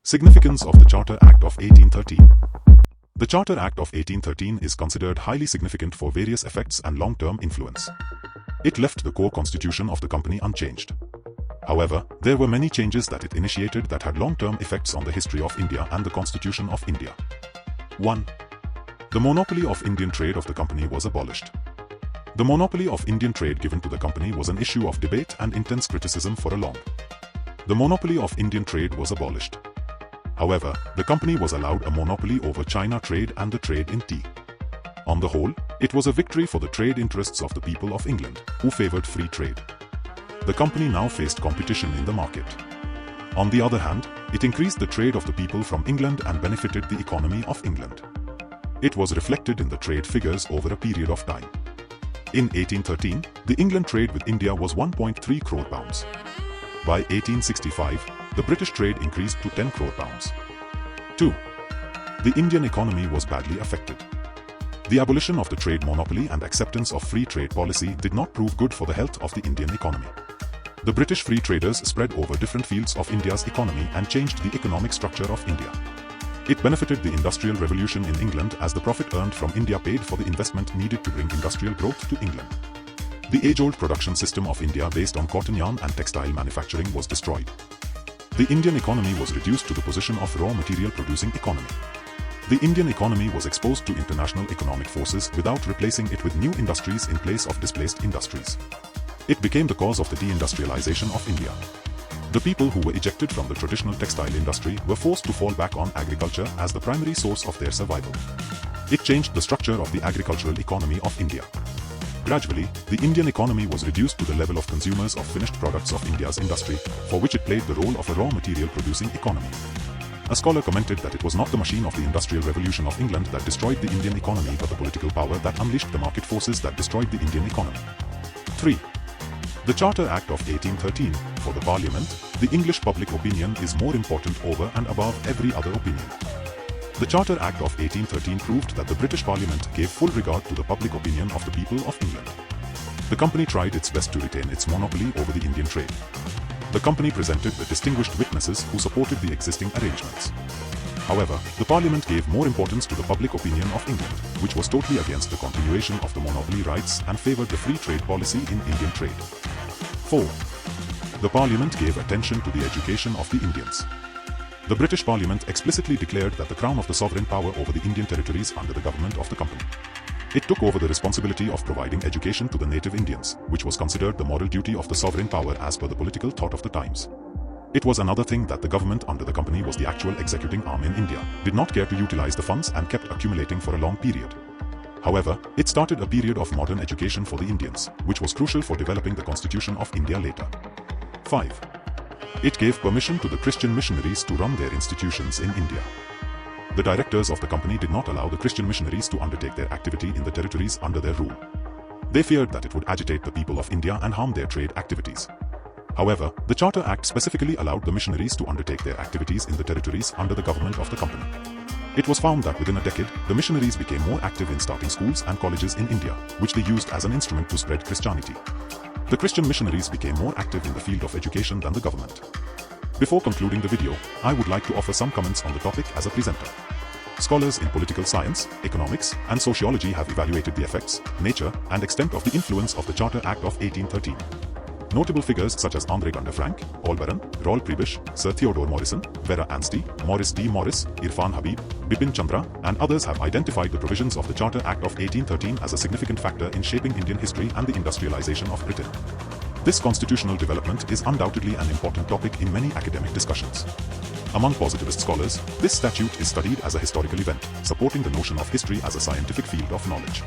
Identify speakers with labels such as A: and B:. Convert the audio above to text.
A: Significance of the Charter Act of 1813. The Charter Act of 1813 is considered highly significant for various effects and long-term influence. It left the core constitution of the company unchanged. However, there were many changes that it initiated that had long-term effects on the history of India and the Constitution of India. 1. The monopoly of Indian trade of the company was abolished. The monopoly of Indian trade given to the company was an issue of debate and intense criticism for a long. The monopoly of Indian trade was abolished. However, the company was allowed a monopoly over China trade and the trade in tea. On the whole, it was a victory for the trade interests of the people of England, who favoured free trade. The company now faced competition in the market. On the other hand, it increased the trade of the people from England and benefited the economy of England. It was reflected in the trade figures over a period of time. In 1813, the England trade with India was 1.3 crore pounds. By 1865, the British trade increased to 10 crore pounds. 2. The Indian economy was badly affected. The abolition of the trade monopoly and acceptance of free trade policy did not prove good for the health of the Indian economy. The British free traders spread over different fields of India's economy and changed the economic structure of India. It benefited the Industrial Revolution in England as the profit earned from India paid for the investment needed to bring industrial growth to England. The age-old production system of India based on cotton yarn and textile manufacturing was destroyed. The Indian economy was reduced to the position of raw material producing economy. The Indian economy was exposed to international economic forces without replacing it with new industries in place of displaced industries. It became the cause of the deindustrialization of India. The people who were ejected from the traditional textile industry were forced to fall back on agriculture as the primary source of their survival. It changed the structure of the agricultural economy of India. Gradually, the Indian economy was reduced to the level of consumers of finished products of India's industry, for which it played the role of a raw material producing economy. A scholar commented that it was not the machine of the Industrial Revolution of England that destroyed the Indian economy but the political power that unleashed the market forces that destroyed the Indian economy. 3. The Charter Act of 1813. For the Parliament, the English public opinion is more important over and above every other opinion. The Charter Act of 1813 proved that the British Parliament gave full regard to the public opinion of the people of England. The company tried its best to retain its monopoly over the Indian trade. The company presented the distinguished witnesses who supported the existing arrangements. However, the Parliament gave more importance to the public opinion of England, which was totally against the continuation of the monopoly rights and favoured the free trade policy in Indian trade. 4. The Parliament gave attention to the education of the Indians. The British Parliament explicitly declared that the Crown of the sovereign power over the Indian territories under the government of the company. It took over the responsibility of providing education to the native Indians, which was considered the moral duty of the sovereign power as per the political thought of the times. It was another thing that the government under the company was the actual executing arm in India, did not care to utilize the funds and kept accumulating for a long period. However, it started a period of modern education for the Indians, which was crucial for developing the Constitution of India later. 5. It gave permission to the Christian missionaries to run their institutions in India. The directors of the company did not allow the Christian missionaries to undertake their activity in the territories under their rule. They feared that it would agitate the people of India and harm their trade activities. However, the Charter Act specifically allowed the missionaries to undertake their activities in the territories under the government of the company. It was found that within a decade, the missionaries became more active in starting schools and colleges in India, which they used as an instrument to spread Christianity. The Christian missionaries became more active in the field of education than the government. Before concluding the video, I would like to offer some comments on the topic as a presenter. Scholars in political science, economics, and sociology have evaluated the effects, nature, and extent of the influence of the Charter Act of 1813. Notable figures such as Andre Gunder Frank, Olberon, Rolf Prebisch, Sir Theodore Morrison, Vera Anstey, Morris D. Morris, Irfan Habib, Bipin Chandra, and others have identified the provisions of the Charter Act of 1813 as a significant factor in shaping Indian history and the industrialization of Britain. This constitutional development is undoubtedly an important topic in many academic discussions. Among positivist scholars, this statute is studied as a historical event, supporting the notion of history as a scientific field of knowledge.